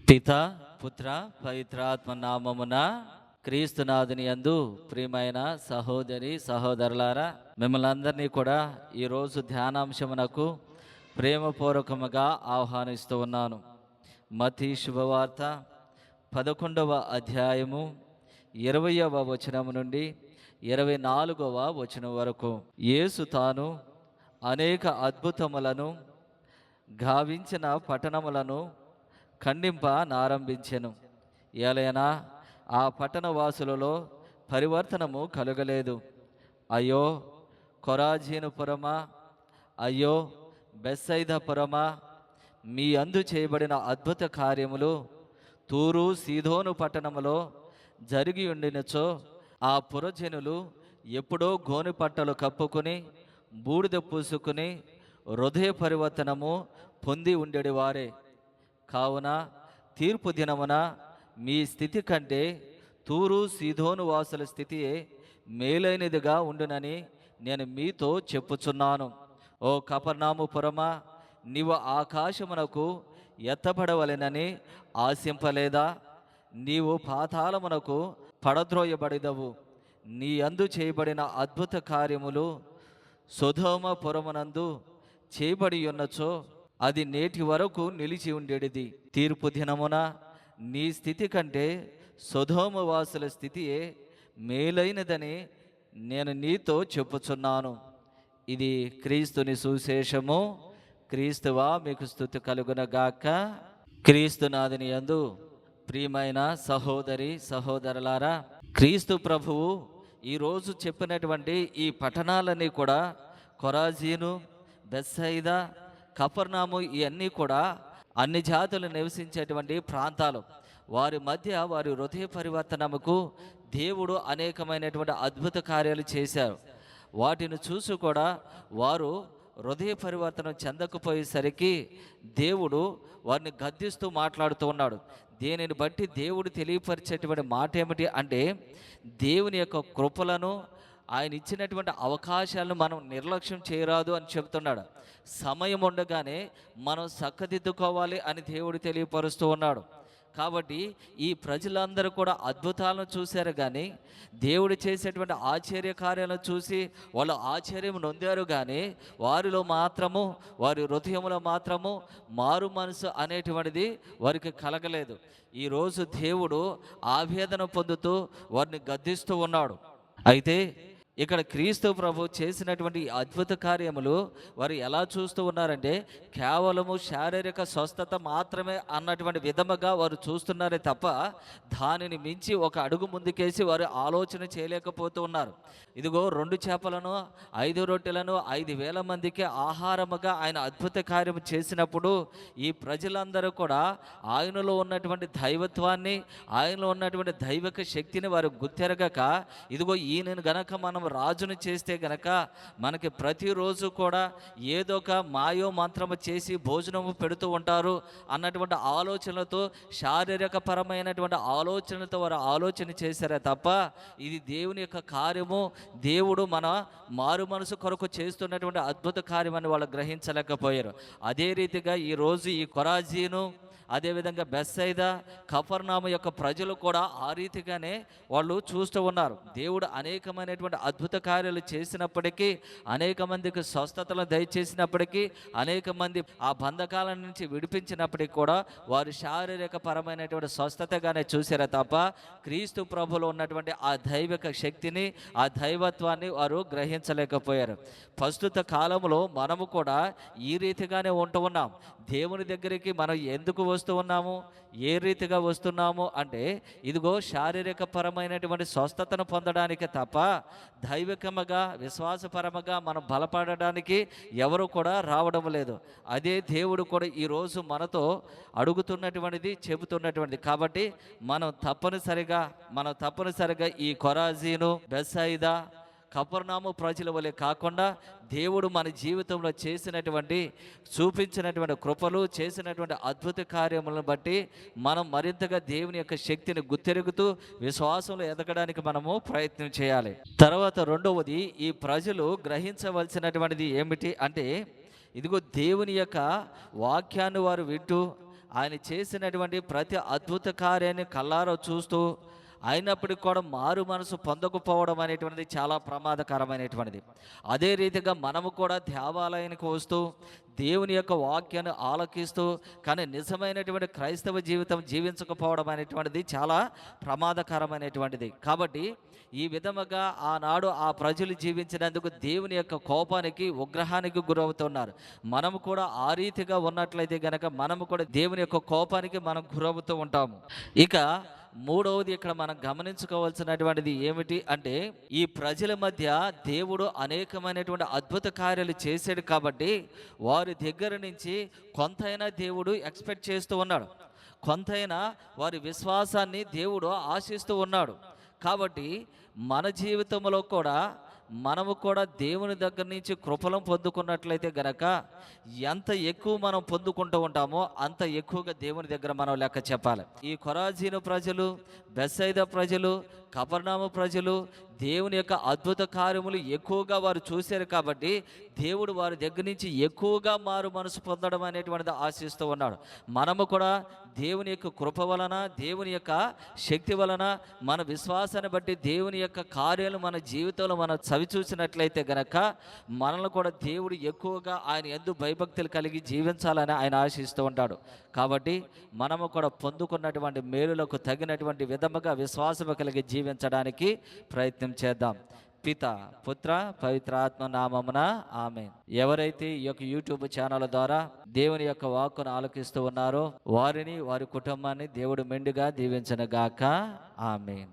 పిత పుత్ర పవిత్రాత్మ నామమున క్రీస్తునాథుని యందు ప్రియమైన సహోదరి సహోదరులారా, మిమ్మల్ని అందరినీ కూడా ఈరోజు ధ్యానాంశమునకు ప్రేమపూర్వకముగా ఆహ్వానిస్తూ ఉన్నాను. మత్తయి శుభవార్త 11వ అధ్యాయము 20వ వచనము నుండి 24వ వచనం వరకు. యేసు తాను అనేక అద్భుతములను గావించిన పట్టణములను ఖండింపనారంభించెను. ఏలైనా ఆ పట్టణవాసులలో పరివర్తనము కలుగలేదు. అయ్యో కొరాజీను పురమా, అయ్యో బెత్సయిదా పురమా, మీ అందు చేయబడిన అద్భుత కార్యములు తూరు సీదోను పట్టణములో జరిగి ఉండినచో ఆ పురజనులు ఎప్పుడో గోనె పట్టలు కప్పుకుని బూడిద పూసుకుని హృదయ పరివర్తనము పొంది ఉండేది వారే. కావున తీర్పు దినమున మీ స్థితి కంటే తూరు సీదోను వాసుల స్థితియే మేలైనదిగా ఉండునని నేను మీతో చెప్పుచున్నాను. ఓ కపర్నాము పురమా, నీవు ఆకాశమునకు ఎత్తబడవలెనని ఆశింపలేదా? నీవు పాతాళమునకు పడద్రోయబడిదవు. నీ అందు చేయబడిన అద్భుత కార్యములు సొదొమ పురమునందు చేయబడి ఉన్నచో అది నేటి వరకు నిలిచి ఉండేది. తీర్పు దినమున నీ స్థితి కంటే సొదొమ వాసుల స్థితియే మేలైనదని నేను నీతో చెప్పుచున్నాను. ఇది క్రీస్తుని సువిశేషము. క్రీస్తువా మీకు స్తుతి కలుగునగాక. క్రీస్తునాథుని యందు ప్రియమైన సహోదరి సహోదరులారా, క్రీస్తు ప్రభువు ఈరోజు చెప్పినటువంటి ఈ పట్టణాలన్నీ కూడా కొరాజీను, బెత్సయిదా, కపర్నాము, ఇవన్నీ కూడా అన్ని జాతులు నివసించేటువంటి ప్రాంతాలు. వారి మధ్య వారి హృదయ పరివర్తనముకు దేవుడు అనేకమైనటువంటి అద్భుత కార్యాలు చేశారు. వాటిని చూసి కూడా వారు హృదయ పరివర్తన చెందకపోయేసరికి దేవుడు వారిని గద్దిస్తూ మాట్లాడుతూ ఉన్నాడు. దీనిని బట్టి దేవుడు తెలియపరిచేటువంటి మాట ఏమిటి అంటే, దేవుని యొక్క కృపలను, ఆయన ఇచ్చినటువంటి అవకాశాలను మనం నిర్లక్ష్యం చేయరాదు అని చెబుతున్నాడు. సమయం ఉండగానే మనం చక్కదిద్దుకోవాలి అని దేవుడు తెలియపరుస్తూ ఉన్నాడు. కాబట్టి ఈ ప్రజలందరూ కూడా అద్భుతాలను చూశారు, కానీ దేవుడు చేసేటువంటి ఆశ్చర్య కార్యాలను చూసి వాళ్ళు ఆశ్చర్యం నొందారు, కానీ వారిలో మాత్రము, వారి హృదయంలో మాత్రము మారు మనసు అనేటువంటిది వారికి కలగలేదు. ఈరోజు దేవుడు ఆవేదన పొందుతూ వారిని గద్దిస్తూ ఉన్నాడు. అయితే ఇక్కడ క్రీస్తు ప్రభు చేసినటువంటి అద్భుత కార్యములు వారు ఎలా చూస్తూ ఉన్నారంటే, కేవలము శారీరక స్వస్థత మాత్రమే అన్నటువంటి విధముగా వారు చూస్తున్నారే తప్ప దానిని మించి ఒక అడుగు ముందుకేసి వారు ఆలోచన చేయలేకపోతూ ఉన్నారు. ఇదిగో 2 చేపలను 5 రొట్టెలను 5,000 మందికి ఆహారముగా ఆయన అద్భుత కార్యము చేసినప్పుడు ఈ ప్రజలందరూ కూడా ఆయనలో ఉన్నటువంటి దైవత్వాన్ని, ఆయనలో ఉన్నటువంటి దైవిక శక్తిని వారు గుర్తెరగక, ఇదిగో ఈయనను గనక మనం రాజును చేస్తే గనక మనకి ప్రతిరోజు కూడా ఏదో ఒక మాయో మంత్రము చేసి భోజనము పెడుతూ ఉంటారు అన్నటువంటి ఆలోచనలతో, శారీరక పరమైనటువంటి ఆలోచనలతో వారు ఆలోచన చేశారే తప్ప ఇది దేవుని యొక్క కార్యము, దేవుడు మన మారు మనసు కొరకు చేస్తున్నటువంటి అద్భుత కార్యమని వాళ్ళు గ్రహించలేకపోయారు. అదే రీతిగా ఈరోజు ఈ కొరాజీను, అదేవిధంగా బెత్సయిదా, కపర్నాము యొక్క ప్రజలు కూడా ఆ రీతిగానే వాళ్ళు చూస్తూ ఉన్నారు. దేవుడు అనేకమైనటువంటి అద్భుత కార్యాలు చేసినప్పటికీ, అనేక మందికి స్వస్థతలను దయచేసినప్పటికీ, అనేక మంది ఆ బంధకాల నుంచి విడిపించినప్పటికీ కూడా వారు శారీరక పరమైనటువంటి స్వస్థతగానే చూసారే తప్ప క్రీస్తు ప్రభులో ఉన్నటువంటి ఆ దైవిక శక్తిని, ఆ దైవత్వాన్ని వారు గ్రహించలేకపోయారు. ప్రస్తుత కాలంలో మనము కూడా ఈ రీతిగానే ఉంటూ ఉన్నాం. దేవుని దగ్గరికి మనం ఎందుకు వస్తూ ఉన్నాము, ఏ రీతిగా వస్తున్నాము అంటే, ఇదిగో శారీరక పరమైనటువంటి స్వస్థతను పొందడానికి తప్ప దైవికముగా విశ్వాసపరముగా మనం బలపడడానికి ఎవరు కూడా రావడం లేదు. అదే దేవుడు కూడా ఈరోజు మనతో అడుగుతున్నటువంటిది, చెబుతున్నటువంటిది. కాబట్టి మనం తప్పనిసరిగా ఈ కొరాజీను, బెత్సయిదా, కపర్నాము ప్రజల వలె కాకుండా దేవుడు మన జీవితంలో చూపించినటువంటి కృపలు, చేసినటువంటి అద్భుత కార్యములను బట్టి మనం మరింతగా దేవుని యొక్క శక్తిని గుర్తెరుగుతూ విశ్వాసంలో ఎదగడానికి మనము ప్రయత్నం చేయాలి. తర్వాత రెండవది, ఈ ప్రజలు గ్రహించవలసినటువంటిది ఏమిటి అంటే, ఇదిగో దేవుని యొక్క వాక్యాన్ని వారు వింటూ ఆయన చేసినటువంటి ప్రతి అద్భుత కార్యాన్ని కళ్ళారా చూస్తూ అయినప్పటికీ కూడా మారు మనసు పొందకపోవడం అనేటువంటిది చాలా ప్రమాదకరమైనటువంటిది. అదే రీతిగా మనము కూడా దేవాలయానికి వస్తూ దేవుని యొక్క వాక్యాన్ని ఆలకిస్తూ కానీ నిజమైనటువంటి క్రైస్తవ జీవితం జీవించకపోవడం అనేటువంటిది చాలా ప్రమాదకరమైనటువంటిది. కాబట్టి ఈ విధముగా ఆనాడు ఆ ప్రజలు జీవించినందుకు దేవుని యొక్క కోపానికి, ఉగ్రహానికి గురవుతున్నారు. మనము కూడా ఆ రీతిగా ఉన్నట్లయితే గనక మనము కూడా దేవుని యొక్క కోపానికి మనం గురవుతూ ఉంటాము. ఇక మూడవది ఇక్కడ మనం గమనించుకోవాల్సినటువంటిది ఏమిటి అంటే, ఈ ప్రజల మధ్య దేవుడు అనేకమైనటువంటి అద్భుత కార్యాలు చేశాడు కాబట్టి వారి దగ్గర నుంచి కొంతైనా దేవుడు ఎక్స్పెక్ట్ చేస్తూ ఉన్నాడు. కొంతైనా వారి విశ్వాసాన్ని దేవుడు ఆశిస్తూ ఉన్నాడు. కాబట్టి మన జీవితంలో కూడా మనము కూడా దేవుని దగ్గర నుంచి కృపలను పొందుకున్నట్లయితే గనక ఎంత ఎక్కువ మనం పొందుకుంటూ ఉంటామో అంత ఎక్కువగా దేవుని దగ్గర మనం లెక్క చెప్పాలి. ఈ కొరాజీను ప్రజలు, బెత్సయిదా ప్రజలు, కపెర్నహూము ప్రజలు దేవుని యొక్క అద్భుత కార్యములు ఎక్కువగా వారు చూశారు కాబట్టి దేవుడు వారి దగ్గర నుంచి ఎక్కువగా మారు మనసు పొందడం అనేటువంటిది ఆశిస్తూ ఉన్నాడు. మనము కూడా దేవుని యొక్క కృప వలన, దేవుని యొక్క శక్తి వలన, మన విశ్వాసాన్ని బట్టి దేవుని యొక్క కార్యాలు మన జీవితంలో మనం చవిచూసినట్లయితే గనక మనల్ని కూడా దేవుడు ఎక్కువగా ఆయన యందు భయభక్తులు కలిగి జీవించాలని ఆయన ఆశిస్తూ ఉంటాడు. కాబట్టి మనము కూడా పొందుకున్నటువంటి మేలులకు తగినటువంటి విధముగా విశ్వాసము కలిగి జీవించడానికి ప్రయత్నం చేద్దాం. పిత, పుత్ర, పవిత్రాత్మ నామమున ఆమేన్. ఎవరైతే ఈ యొక్క యూట్యూబ్ ఛానల్ ద్వారా దేవుని యొక్క వాక్కును ఆలకిస్తూ ఉన్నారో వారిని, వారి కుటుంబాన్ని దేవుడు మెండుగా దీవించనుగాక. ఆమేన్.